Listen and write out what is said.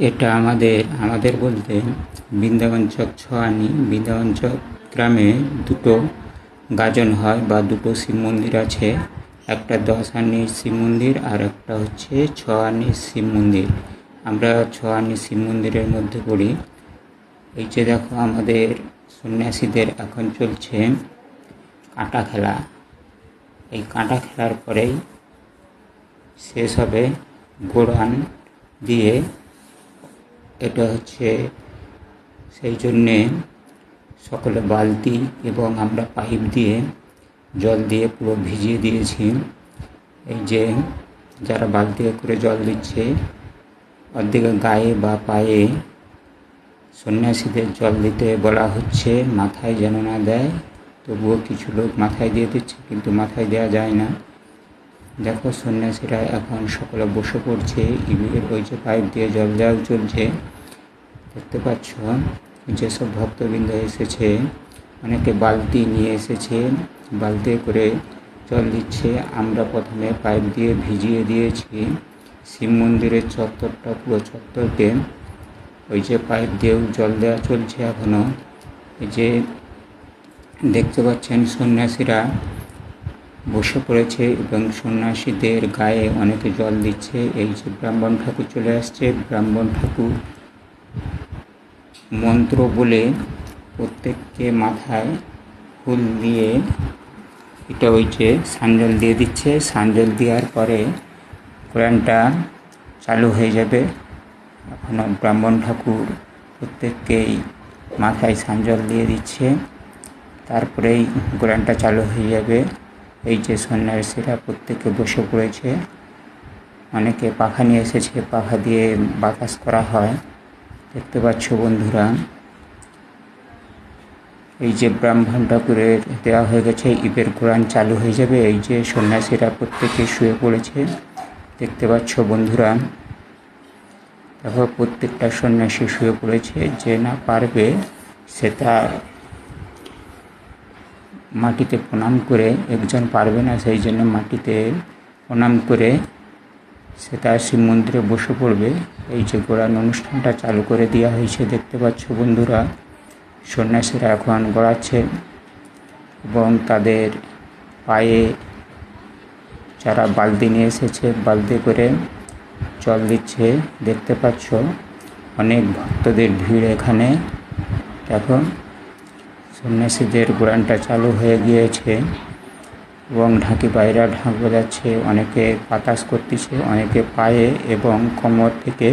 এটা আমাদের বলতে বৃন্দাবনচক ছয়ানি বৃন্দাবনচক গ্রামে দুটো গাজন হয় বা দুটো শিব মন্দির আছে। একটা 10 আনির শিব মন্দির আর একটা হচ্ছে 6 আনির শিব মন্দির। আমরা 6 আনির শিব মন্দিরের মধ্যে পড়ি। এই যে দেখো, আমাদের সন্ন্যাসীদের এখন চলছে কাঁটা খেলা। এই কাঁটা খেলার পরেই শেষ হবে গোড়ান দিয়ে। এটা হচ্ছে সেই জন্যে সকলে বালতি এবং আমরা পাইপ দিয়ে জল দিয়ে পুরো ভিজিয়ে দিয়েছি। এই যে যারা বালতি করে জল দিচ্ছে, অর্ধেকে গায়ে বা পায়ে সন্ন্যাসীদের জল দিতে বলা হচ্ছে, মাথায় যেন না দেয়। তবুও কিছু লোক মাথায় দিয়ে দিচ্ছে, কিন্তু মাথায় দেওয়া যায় না। দেখো, সন্ন্যাসীরা এখন সকলে বসে পড়ছে। ইবের ওই যে পাইপ দিয়ে জল দেওয়া চলছে, দেখতে পাচ্ছ। যেসব ভক্তবৃন্দ এসেছে, অনেকে বালতি নিয়ে এসেছে, বালতি করে জল দিচ্ছে। আমরা প্রথমে পাইপ দিয়ে ভিজিয়ে দিয়েছি শিব মন্দিরের চত্বরটা, পুরো চত্বরকে। ওই যে পাইপ দিয়েও জল দেওয়া চলছে এখনও। এই যে দেখতে পাচ্ছেন, সন্ন্যাসীরা বসে পড়েছে এবং সন্ন্যাসীদের গায়ে অনেকে জল দিচ্ছে। এই যে ব্রাহ্মণ ঠাকুর চলে আসছে, ব্রাহ্মণ ঠাকুর মন্ত্র বলে প্রত্যেককে মাথায় ফুল দিয়ে এটা ওই যে সাঞ্জল দিয়ে দিচ্ছে। সাঞ্জল দেওয়ার পরে কোরআনটা চালু হয়ে যাবে। এখনও ব্রাহ্মণ ঠাকুর প্রত্যেককেই মাথায় সাঞ্জল দিয়ে দিচ্ছে, তারপরেই কোরআনটা চালু হয়ে যাবে। এই যে সন্ন্যাসীরা প্রত্যেকে বসে পড়েছে, অনেকে পাখা নিয়ে এসেছে, পাখা দিয়ে বাতাস করা হয়, দেখতে পাচ্ছ বন্ধুরা। এই যে ব্রাহ্মণ ঠাকুরের দেওয়া হয়ে গেছে, ইবের কোরআন চালু হয়ে যাবে। এই যে সন্ন্যাসীরা প্রত্যেকে শুয়ে পড়েছে, দেখতে পাচ্ছ বন্ধুরা। দেখো, প্রত্যেকটা সন্ন্যাসী শুয়ে পড়েছে। যে না পারবে সে তার মাটিতে প্রণাম করে, একজন পারবে না সেই জন্য মাটিতে প্রণাম করে সে তার শিব মন্দিরে বসে পড়বে। এই যে গোড়ান অনুষ্ঠানটা চালু করে দেওয়া হয়েছে, দেখতে পাচ্ছ বন্ধুরা। সন্ন্যাসীরা এখন গড়াচ্ছে এবং তাদের পায়ে যারা বালতি নিয়ে এসেছে, বালতি করে জল দিচ্ছে, দেখতে পাচ্ছ। অনেক ভক্তদের ভিড় এখানে। দেখো, সন্ন্যাসীদের কোরআনটা চালু হয়ে গিয়েছে এবং ঢাকি বাইরা ঢাক বাজাচ্ছে, অনেকে বাতাস করতেছে, অনেকে পায়ে এবং কোমর থেকে